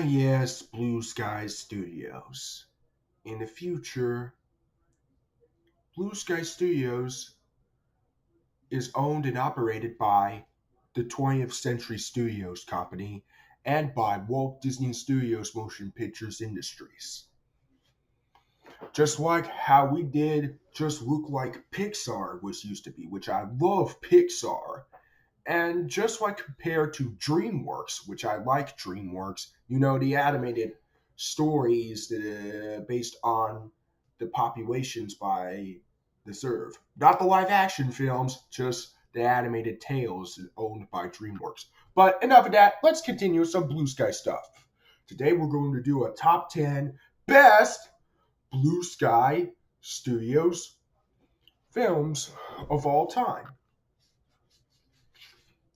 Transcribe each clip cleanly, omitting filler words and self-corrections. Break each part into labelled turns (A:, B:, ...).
A: Yes, Blue Sky Studios. In the future, Blue Sky Studios is owned and operated by the 20th Century Studios Company and by Walt Disney Studios Motion Pictures Industries. Just like how we did just look like Pixar was used to be, which I love Pixar. And just like compared to DreamWorks, which I like DreamWorks, the animated stories based on the populations by the serve. Not the live action films, just the animated tales owned by DreamWorks. But enough of that, let's continue with some Blue Sky stuff. Today we're going to do a top 10 best Blue Sky Studios films of all time.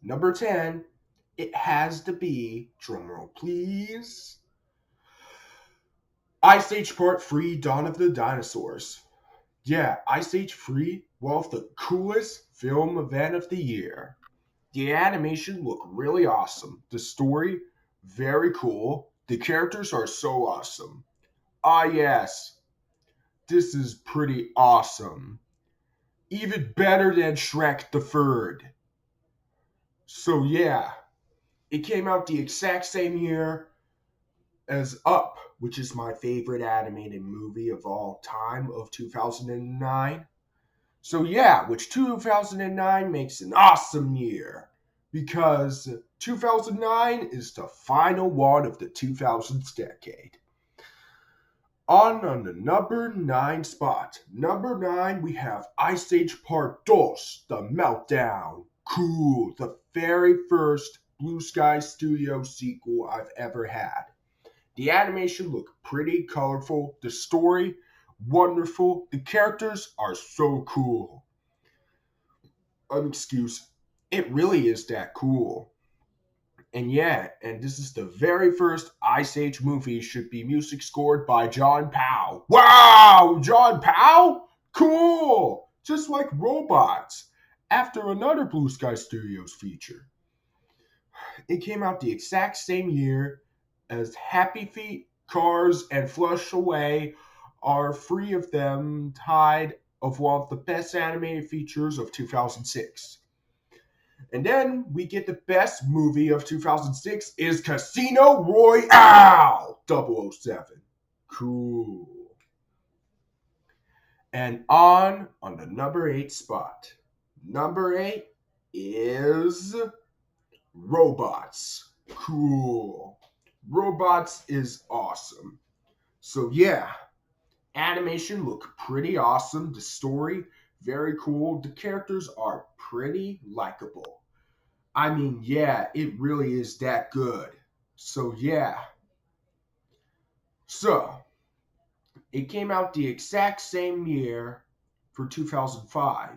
A: Number 10, it has to be, drumroll please, Ice Age Part 3 Dawn of the Dinosaurs. Yeah, Ice Age 3, one of the coolest film event of the year. The animation looked really awesome. The story, very cool. The characters are so awesome. Ah yes, this is pretty awesome. Even better than Shrek the Third. So yeah, it came out the exact same year as Up, which is my favorite animated movie of all time of 2009. So yeah, which 2009 makes an awesome year because 2009 is the final one of the 2000s decade. On the number 9 spot. Number 9, we have Ice Age Part 2, The Meltdown. Cool, the very first Blue Sky Studio sequel I've ever had. The animation looked pretty colorful. The story, wonderful. The characters are so cool. Excuse, it really is that cool. And yeah, and this is the very first Ice Age movie should be music scored by John Powell. Wow, John Powell? Cool! Just like Robots, after another Blue Sky Studios feature. It came out the exact same year as Happy Feet, Cars, and Flush Away are three of them tied of one of the best animated features of 2006. And then we get the best movie of 2006 is Casino Royale 007. Cool. And on the number 8 spot. Number 8 is Robots. Cool. Robots is awesome. So yeah, animation looked pretty awesome. The story, very cool. The characters are pretty likable. I mean, yeah, it really is that good. So yeah. So, it came out the exact same year for 2005.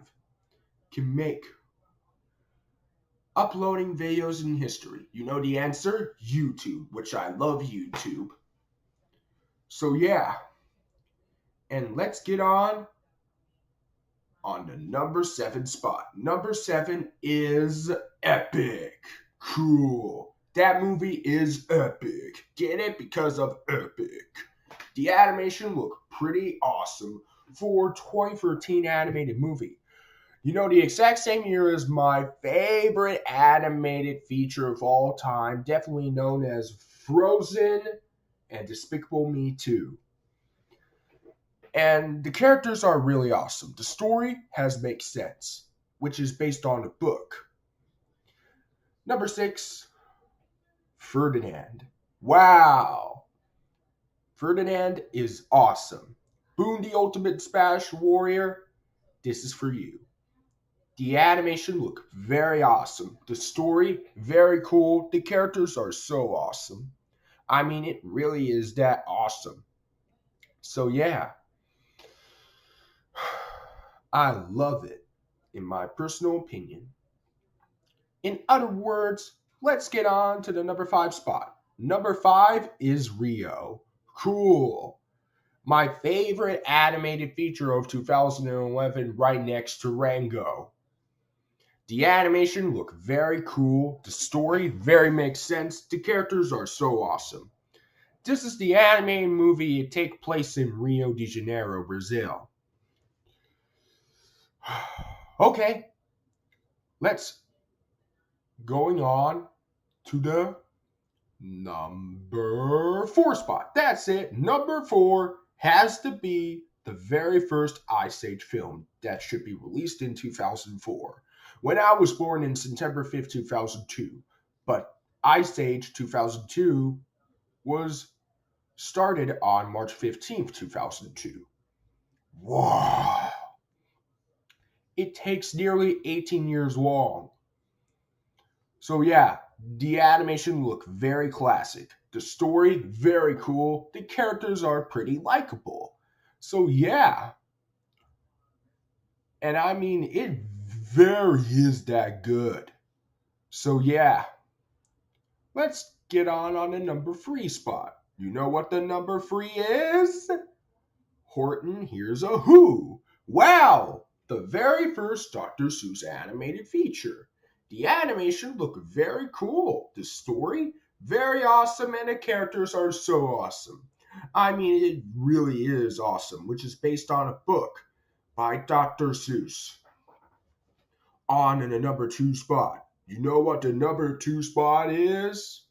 A: Can make uploading videos in history. You know the answer? YouTube, which I love YouTube. So yeah, and let's get on the number 7 spot. Number 7 is Epic. Cool. That movie is epic. Get it? Because of Epic. The animation looked pretty awesome for 2013 animated movie. The exact same year as my favorite animated feature of all time, definitely known as Frozen and Despicable Me 2. And the characters are really awesome. The story has makes sense, which is based on a book. Number 6, Ferdinand. Wow. Ferdinand is awesome. Boone the Ultimate Smash Warrior, this is for you. The animation looked very awesome. The story, very cool. The characters are so awesome. I mean, it really is that awesome. So yeah, I love it, in my personal opinion. In other words, let's get on to the number 5 spot. Number 5 is Rio. Cool. My favorite animated feature of 2011 right next to Rango. The animation looked very cool. The story very makes sense. The characters are so awesome. This is the animated movie. It takes place in Rio de Janeiro, Brazil. Okay, let's going on to the number 4 spot. That's it. Number 4 has to be the very first Ice Age film that should be released in 2004. When I was born in September 5th, 2002, but Ice Age 2002 was started on March 15th, 2002. Wow. It takes nearly 18 years long. So yeah, the animation looked very classic. The story, very cool. The characters are pretty likable. So yeah. And I mean, it very is that good. So yeah. Let's get on the number 3 spot. You know what the number 3 is? Horton Hears a Who. Wow! The very first Dr. Seuss animated feature. The animation looked very cool. The story, very awesome, and the characters are so awesome. I mean, it really is awesome, which is based on a book by Dr. Seuss. On in the number 2 spot. You know what the number 2 spot is?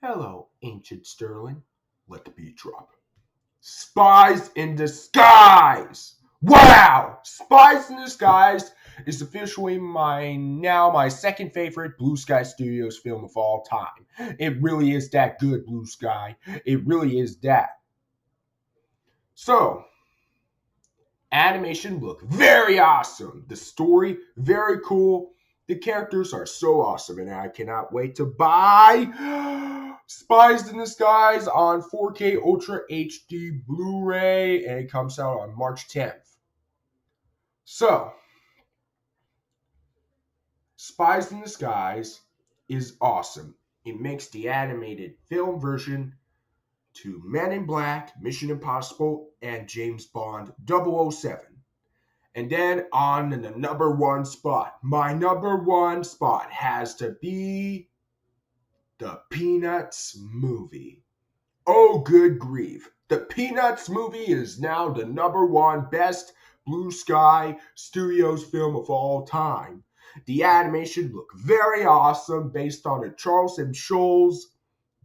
A: Hello, Ancient Sterling. Let the beat drop. Spies in Disguise! Wow! Spies in Disguise is officially my second favorite Blue Sky Studios film of all time. It really is that good, Blue Sky. It really is that. So, animation looked very awesome. The story, very cool. The characters are so awesome, and I cannot wait to buy Spies in Disguise on 4K Ultra HD Blu-ray, and it comes out on March 10th. So, Spies in Disguise is awesome. It makes the animated film version to Men in Black, Mission Impossible, and James Bond 007. And then on the number 1 spot, my number 1 spot has to be the Peanuts movie. Oh, good grief. The Peanuts movie is now the number 1 best Blue Sky Studios film of all time. The animation looked very awesome based on a Charles M. Schulz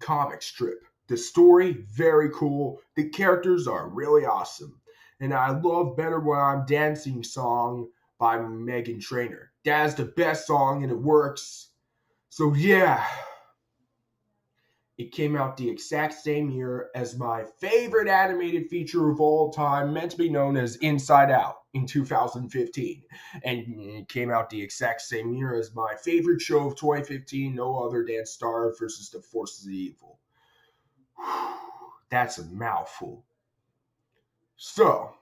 A: comic strip. The story, very cool. The characters are really awesome. And I love Better When I'm Dancing song by Meghan Trainor. That's the best song and it works. So yeah. It came out the exact same year as my favorite animated feature of all time, meant to be known as Inside Out in 2015. And it came out the exact same year as my favorite show of 2015, no other than Star vs. the Forces of Evil. That's a mouthful. So,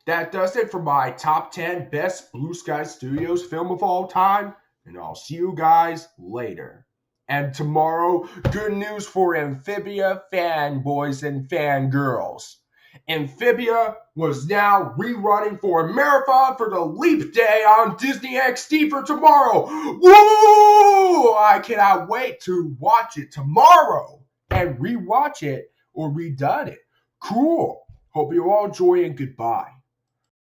A: that does it for my top 10 best Blue Sky Studios film of all time, and I'll see you guys later. And tomorrow, good news for Amphibia fanboys and fangirls. Amphibia was now rerunning for a marathon for the Leap Day on Disney XD for tomorrow. Woo! I cannot wait to watch it tomorrow and rewatch it or redone it. Cool. Hope you all enjoy and goodbye.